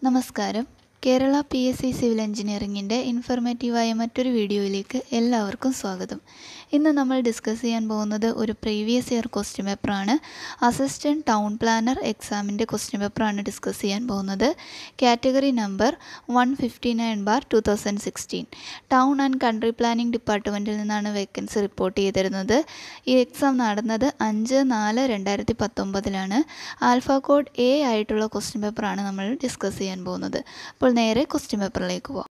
നമസ്കാരം. Kerala PSC civil എഞ്ചിനീയറിംഗിൻ്റെ ഇൻഫർമേറ്റീവായ മറ്റൊരു വീഡിയോയിലേക്ക് എല്ലാവർക്കും സ്വാഗതം. ഇന്ന് നമ്മൾ ഡിസ്കസ് ചെയ്യാൻ പോകുന്നത് ഒരു പ്രീവിയസ് ഇയർ ക്വസ്റ്റ്യൻ പേപ്പറാണ്. അസിസ്റ്റൻറ്റ് ടൗൺ പ്ലാനർ എക്സാമിൻ്റെ ക്വസ്റ്റ്യൻ പേപ്പറാണ് ഡിസ്കസ് ചെയ്യാൻ പോകുന്നത്. Category number 159/2016. Town and country planning ഡിപ്പാർട്ട്മെൻറ്റിൽ നിന്നാണ് വേക്കൻസി റിപ്പോർട്ട് ചെയ്തിരുന്നത്. ഈ എക്സാം നടന്നത് 5/4/2019 ആൽഫ കോഡ് A ആയിട്ടുള്ള ക്വസ്റ്റ്യൻ പേപ്പറാണ് നമ്മൾ ഡിസ്കസ് ചെയ്യാൻ പോകുന്നത്. അപ്പോൾ നേരെ ക്വസ്റ്റ്യൻ പേപ്പറിലേക്ക് പോകാം.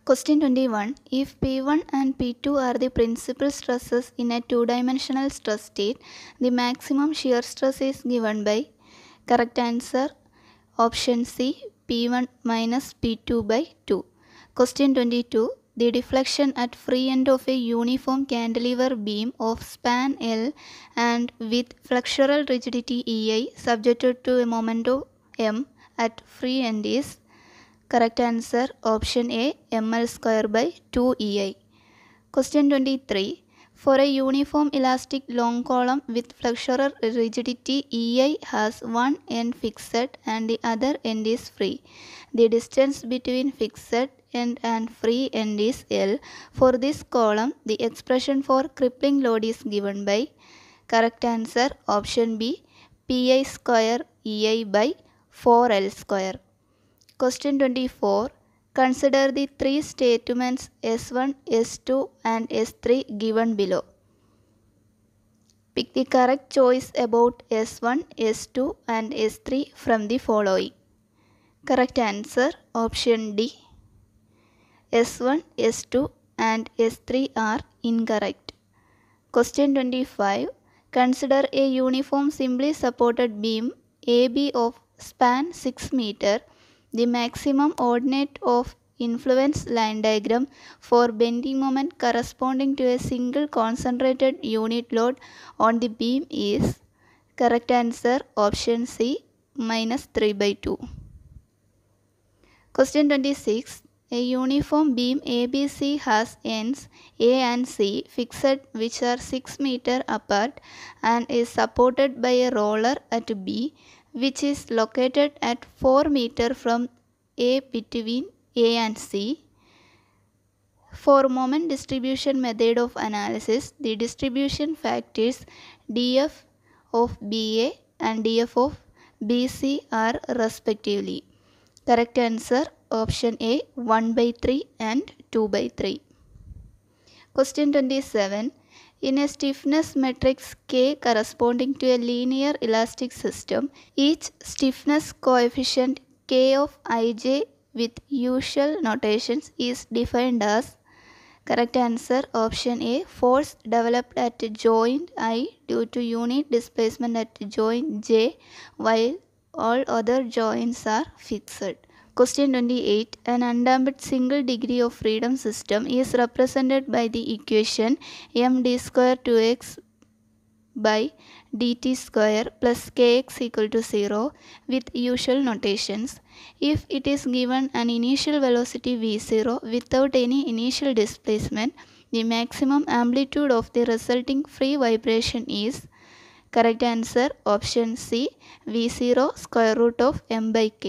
Question 21. If P1 and P2 are the principal stresses in a two-dimensional stress state, the maximum shear stress is given by. Correct answer option C, P1 minus P2 by 2. Question 22. The deflection at free end of a uniform cantilever beam of span L and with flexural rigidity EI subjected to a moment of M at free end is. Correct answer option A, ml square by 2 EI. Question 23. For a uniform elastic long column with flexural rigidity EI has one end fixed and the other end is free. The distance between fixed end and free end is L. For this column, the expression for crippling load is given by. Correct answer option B, Pi square EI by 4L square. Question 24. Consider the three statements S1, S2 and S3 given below. Pick the correct choice about S1, S2 and S3 from the following. Correct answer option D. S1, S2 and S3 are incorrect. Question 25. Consider a uniform simply supported beam AB of span 6 meter. The maximum ordinate of influence line diagram for bending moment corresponding to a single concentrated unit load on the beam is. Correct answer option C, minus 3/2. Question 26. A uniform beam ABC has ends A and C fixed which are 6 meter apart and is supported by a roller at B which is located at 4 meter from A between A and C. For moment distribution method of analysis, the distribution factors dF of BA and dF of BC are respectively. Correct answer option A, 1/3 and 2/3. Question 27. In a stiffness matrix K corresponding to a linear elastic system, each stiffness coefficient K of Ij with usual notations is defined as. Correct answer option A, force developed at joint I due to unit displacement at joint J while all other joints are fixed. Question 28. An undamped single degree of freedom system is represented by the equation md square 2x by dt square plus kx equal to 0 with usual notations. If it is given an initial velocity v0 without any initial displacement, the maximum amplitude of the resulting free vibration is. Correct answer option C, v0 square root of m by k.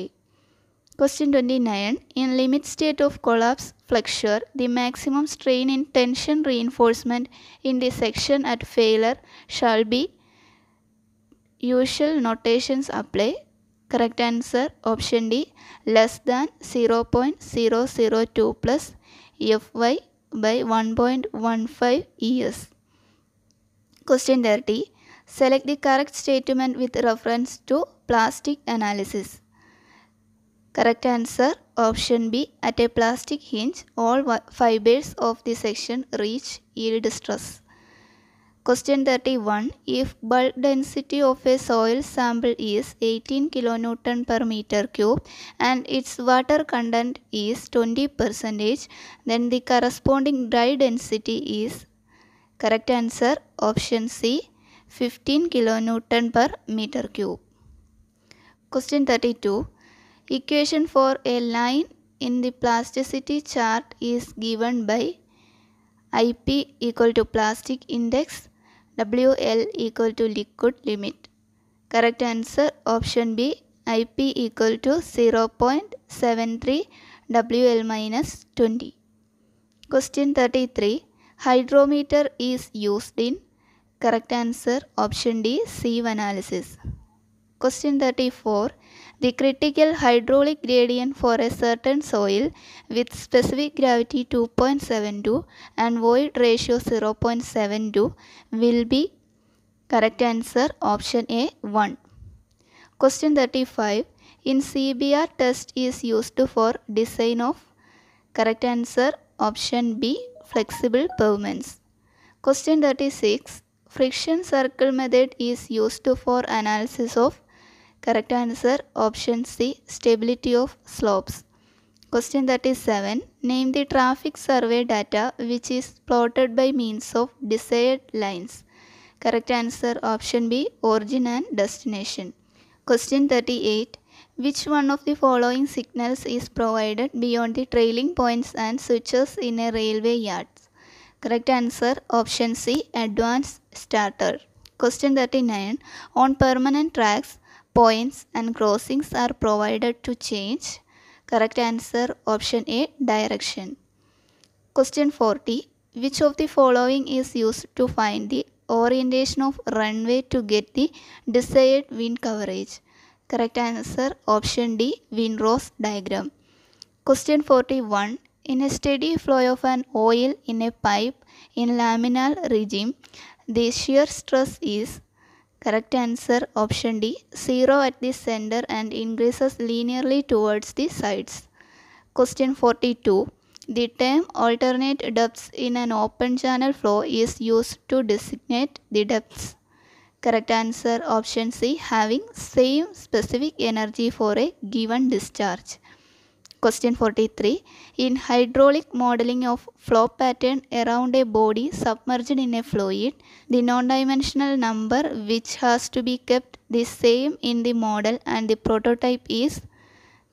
Question 29. In limit state of collapse flexure, the maximum strain in tension reinforcement in the section at failure shall be. Usual notations apply. Correct answer option D, less than 0.002 plus Fy by 1.15 ES. Question 30. Select the correct statement with reference to plastic analysis. Correct answer option B, at a plastic hinge all fibers of the section reach yield stress. Question 31. If bulk density of a soil sample is 18 kN per meter cube and its water content is 20%, then the corresponding dry density is. Correct answer option C, 15 kN per meter cube. Question 32. Equation for a line in the plasticity chart is given by. IP equal to plastic index, WL equal to liquid limit. Correct answer option B, IP equal to 0.73 WL minus 20. Question 33. Hydrometer is used in. Correct answer option D, sieve analysis. Question 34. The critical hydraulic gradient for a certain soil with specific gravity 2.72 and void ratio 0.72 will be. Correct answer option A, 1. Question 35. In CBR test is used for design of. Correct answer option B, flexible pavements. Question 36. Friction circle method is used for analysis of. Correct answer option C, stability of slopes. Question 37. Name the traffic survey data which is plotted by means of desired lines. Correct answer option B, origin and destination. Question 38. Which one of the following signals is provided beyond the trailing points and switches in a railway yard? Correct answer option C, advance starter. Question 39. On permanent tracks, points and crossings are provided to change. Correct answer option A, direction. Question 40. Which of the following is used to find the orientation of runway to get the desired wind coverage? Correct answer option D, Windrose diagram. Question 41. In a steady flow of an oil in a pipe in laminar regime, the shear stress is. Correct answer option D, 0 at the center and increases linearly towards the sides. Question 42. The term alternate depths in an open channel flow is used to designate the depths. Correct answer option C, having same specific energy for a given discharge. Question 43. In hydraulic modeling of flow pattern around a body submerged in a fluid, the non-dimensional number which has to be kept the same in the model and the prototype is.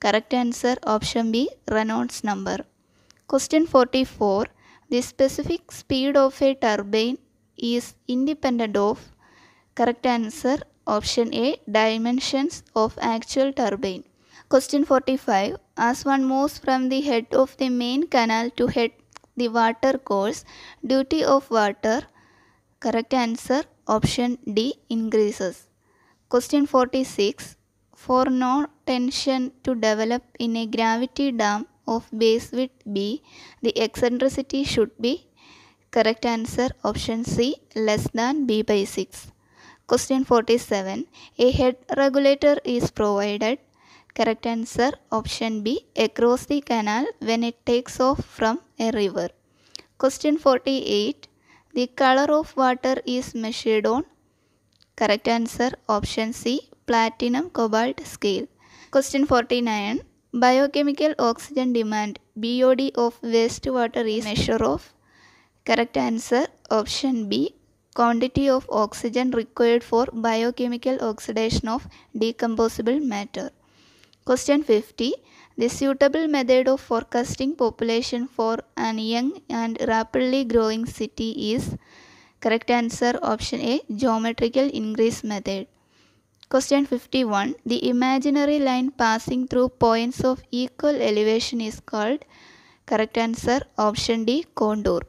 Correct answer option B, Reynolds number. Question 44. The specific speed of a turbine is independent of. Correct answer option A, dimensions of actual turbine. Question 45. As one moves from the head of the main canal to head the water course, duty of water. Correct answer option D, increases. Question 46. For no tension to develop in a gravity dam of base width B, the eccentricity should be. Correct answer option C, less than B by 6. Question 47. A head regulator is provided. Correct answer option B, across the canal when it takes off from a river. Question 48. The color of water is measured on. Correct answer option C, platinum cobalt scale. Question 49. Biochemical oxygen demand BOD of wastewater is measure of. Correct answer option B, quantity of oxygen required for biochemical oxidation of decomposable matter. Question 50. The suitable method of forecasting population for an young and rapidly growing city is. Correct answer option A, geometrical increase method. Question 51. The imaginary line passing through points of equal elevation is called. Correct answer option D, contour.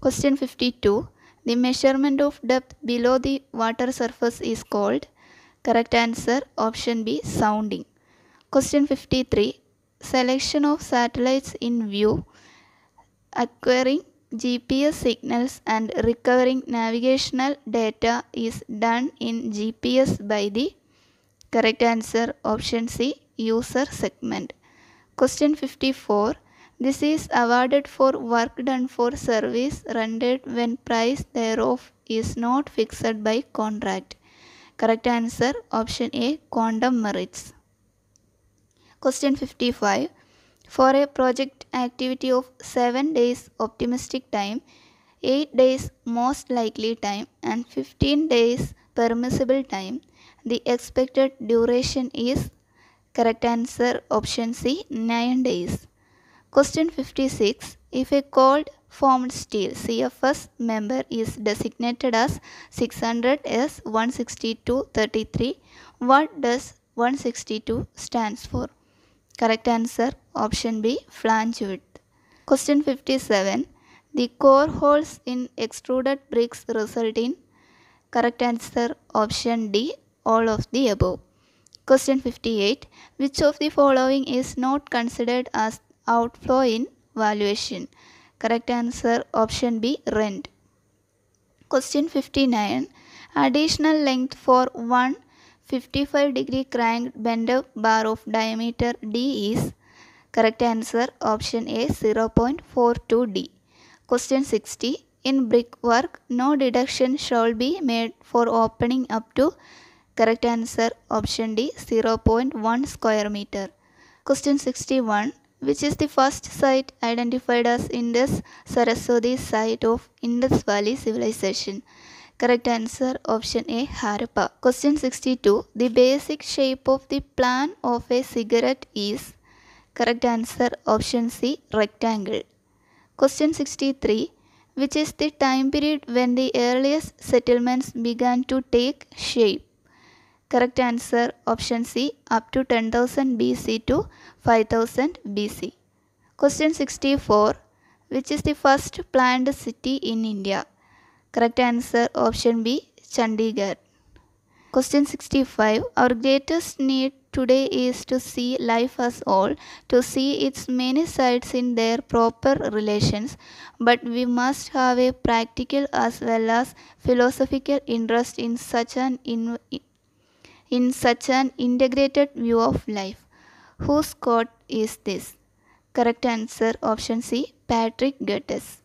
Question 52. The measurement of depth below the water surface is called. Correct answer option B, sounding. Question 53. Selection of satellites in view, acquiring GPS signals and recovering navigational data is done in GPS by the. Correct answer option C, user segment. Question 54. This is awarded for work done for service rendered when price thereof is not fixed by contract. Correct answer option A, quantum merits. Question 55. For a project activity of 7 days optimistic time, 8 days most likely time and 15 days permissible time, the expected duration is. Correct answer option C, 9 days. Question 56. If a cold formed steel CFS member is designated as 600 S 16233. What does 162 stands for? Correct answer option B, flange width. Question 57. The core holes in extruded bricks result in? Correct answer option D, all of the above. Question 58. Which of the following is not considered as outflow in valuation? Correct answer option B, rent. Question 59. Additional length for one 55-degree cranked bent bar of diameter D is? Correct answer option A, 0.42 D. Question 60. In brickwork, no deduction shall be made for opening up to? Correct answer option D, 0.1 square meter. Question 61. Which is the first site identified as Indus Saraswati site of Indus Valley civilization? Correct answer option A, Harappa. Question 62. The basic shape of the plan of a cigarette is? Correct answer option C, rectangle. Question 63. Which is the time period when the earliest settlements began to take shape? Correct answer option C, up to 10,000 BC to 5,000 BC. Question 64. Which is the first planned city in India? Correct answer option B, Chandigarh. Question 65. Our greatest need today is to see life as all, to see its many sides in their proper relations, but we must have a practical as well as philosophical interest in such an integrated view of life. Whose quote is this? Correct answer option C, Patrick Goethes.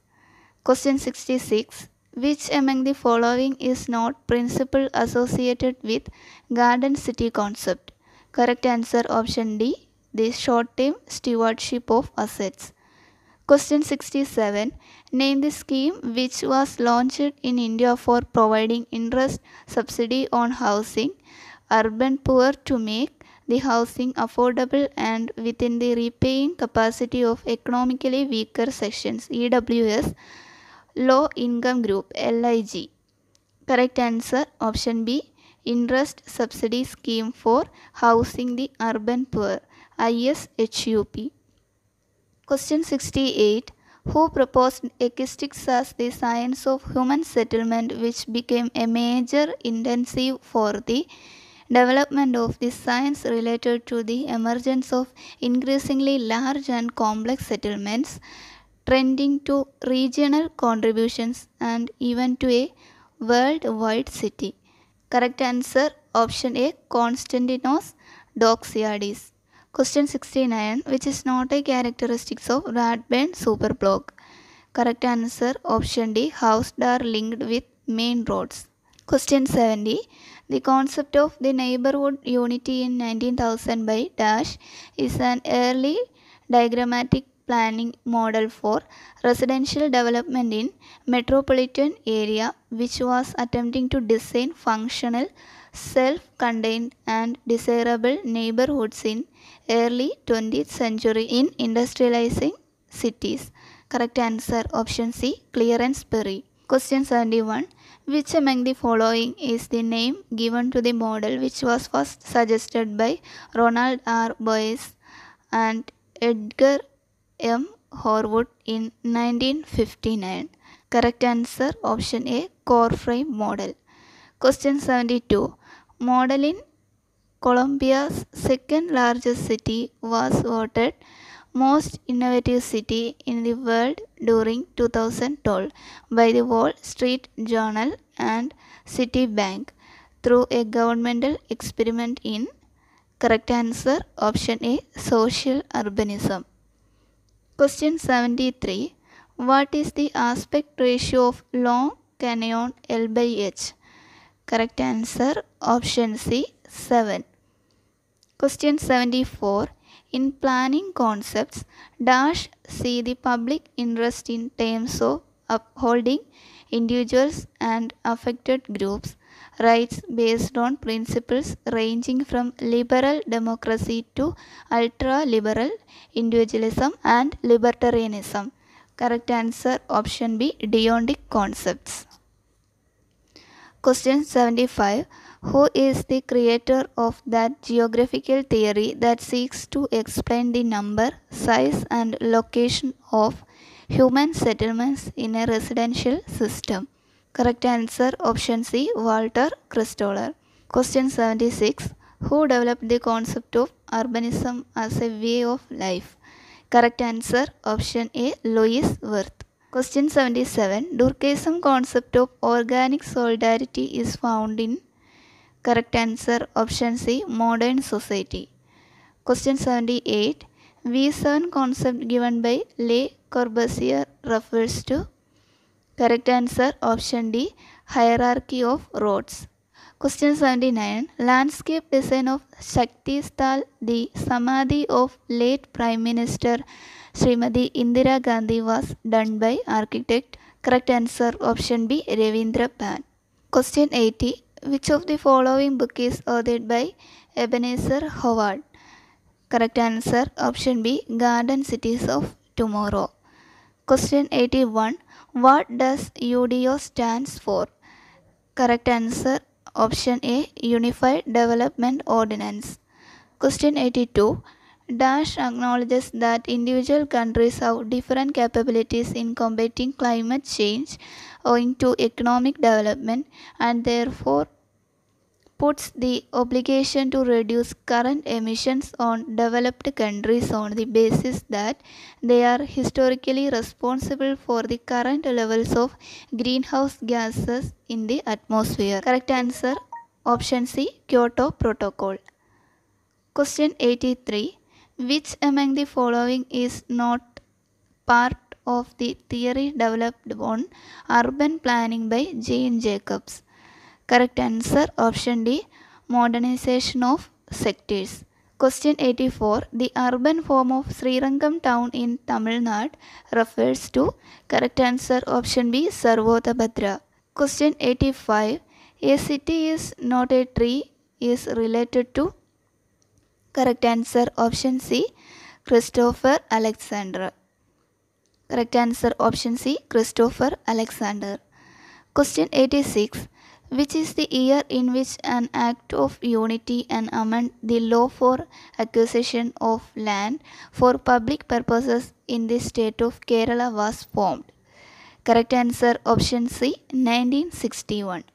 Question 66. Which among the following is not principle associated with garden city concept? Correct answer option D, the short-term stewardship of assets. Question 67. Name the scheme which was launched in India for providing interest subsidy on housing urban poor to make the housing affordable and within the repaying capacity of economically weaker sections, EWS, low income group, LIG. Correct answer option B, interest subsidy scheme for housing the urban poor, ISHUP. Question 68. Who proposed acoustics as the science of human settlement, which became a major intensive for the development of the science related to the emergence of increasingly large and complex settlements, trending to regional contributions and even to a worldwide city? Correct answer option A, Konstantinos Doxiadis. Question 69. Which is not a characteristic of Rathbone superblock? Correct answer option D, houses are linked with main roads. Question 70. The concept of the neighborhood unity in 19,000 by Dash is an early diagrammatic planning model for residential development in metropolitan area, which was attempting to design functional, self-contained and desirable neighborhoods in early 20th century in industrializing cities. Correct answer option C, Clarence Perry. Question 71. Which among the following is the name given to the model which was first suggested by Ronald R. Boyce and Edgar M. Horwood in 1959? Correct answer option A, core frame model. Question 72. Model in Colombia's second largest city was voted most innovative city in the world during 2012 by the Wall Street Journal and Citibank through a governmental experiment in? Correct answer option A, social urbanism. Question 73. What is the aspect ratio of long canyon L by H? Correct answer option C, 7. Question 74. In planning concepts, Dash see the public interest in terms of upholding individuals and affected groups' rights based on principles ranging from liberal democracy to ultra-liberal individualism and libertarianism. Correct answer option B, deontic concepts. Question 75. Who is the creator of that geographical theory that seeks to explain the number, size, and location of human settlements in a residential system? Correct answer option C, Walter Christoller. Question 76. Who developed the concept of urbanism as a way of life? Correct answer option A, Louis Wirth. Question 77. Durkheism concept of organic solidarity is found in. Correct answer option C, modern society. Question 78. V7 concept given by Le Corbusier refers to. Correct answer option D, hierarchy of roads. Question 79. Landscape design of Shakti Sthal, the Samadhi of late Prime Minister Srimati Indira Gandhi, was done by architect. Correct answer option B, Ravindra Pan. Question 80. Which of the following book is authored by Ebenezer Howard? Correct answer option B, Garden Cities of Tomorrow. Question 81. What does UDO stands for? Correct answer option A, Unified Development Ordinance. Question 82. Dash acknowledges that individual countries have different capabilities in combating climate change owing to economic development and therefore puts the obligation to reduce current emissions on developed countries on the basis that they are historically responsible for the current levels of greenhouse gases in the atmosphere. Correct answer option C, Kyoto Protocol. Question 83. Which among the following is not part of the theory developed on urban planning by Jane Jacobs? Correct answer option D, modernization of sectors. Question 84. The urban form of Srirangam town in Tamil Nadu refers to. Correct answer option B, Sarvodabhadra. Question 85. A city is not a tree is related to. Correct answer option C, Christopher Alexander. Correct answer option C, Christopher Alexander. Question 86. Which is the year in which an act of unity and amend the law for acquisition of land for public purposes in the state of Kerala was formed? Correct answer option C, 1961.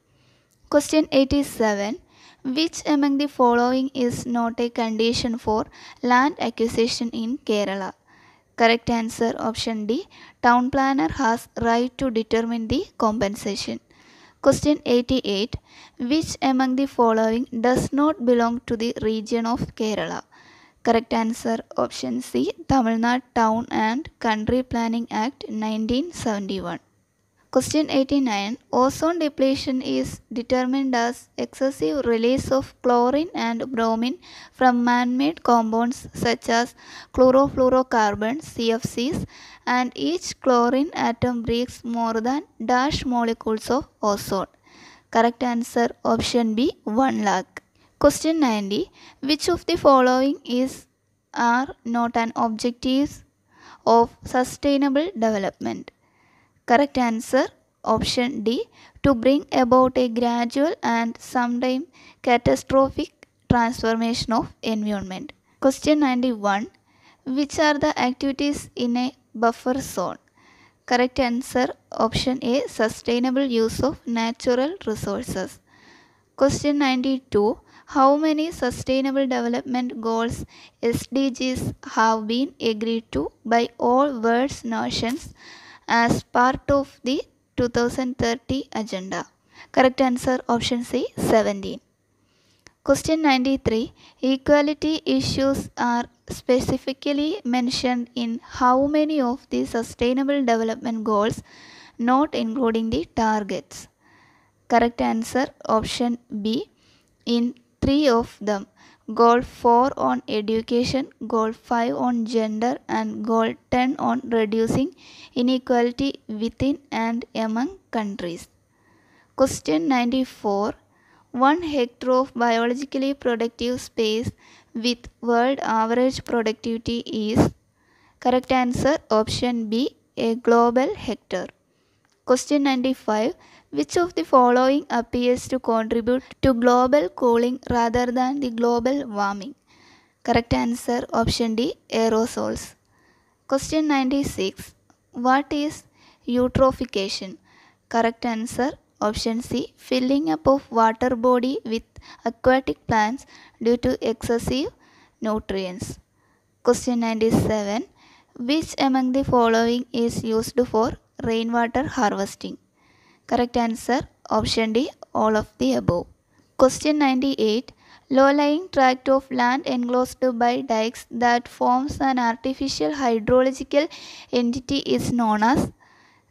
Question 87. Which among the following is not a condition for land acquisition in Kerala? Correct answer option D, town planner has right to determine the compensation. Question 88. Which among the following does not belong to the region of Kerala? Correct answer option C, Tamil Nadu Town and Country Planning Act 1971. Question 89. Ozone depletion is determined as excessive release of chlorine and bromine from man-made compounds such as chlorofluorocarbons (CFCs), and each chlorine atom breaks more than dash molecules of ozone. Correct answer option B, 1 lakh. Question 90. Which of the following are not an objective of sustainable development? Correct answer option D, to bring about a gradual and sometimes catastrophic transformation of environment. Question 91. Which are the activities in a buffer zone? Correct answer option A, sustainable use of natural resources. Question 92. How many sustainable development goals SDGs have been agreed to by all world nations as part of the 2030 agenda? Correct answer option C, 17. Question 93. Equality issues are specifically mentioned in how many of the sustainable development goals, not including the targets? Correct answer option B, in 3 of them. Goal 4 on education, Goal 5 on gender, and Goal 10 on reducing inequality within and among countries. Question 94. 1 hectare of biologically productive space with world average productivity is. Correct answer option B, a global hectare. Question 95. Which of the following appears to contribute to global cooling rather than the global warming? Correct answer option D, aerosols. Question 96. What is eutrophication? Correct answer option C, filling up of water body with aquatic plants due to excessive nutrients. Question 97. Which among the following is used for rainwater harvesting? Correct answer option D, all of the above. Question 98. Low-lying tract of land enclosed by dikes that forms an artificial hydrological entity is known as.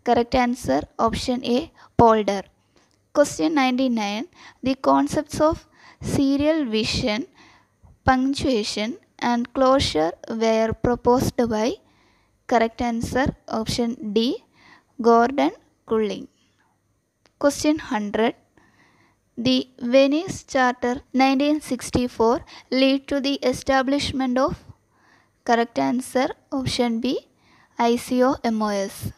Correct answer option A, polder. Question 99. The concepts of serial vision, punctuation and closure were proposed by. Correct answer option D, Gordon Culling. Question 100. The Venice Charter 1964 led to the establishment of. Correct answer option B, ICOMOS.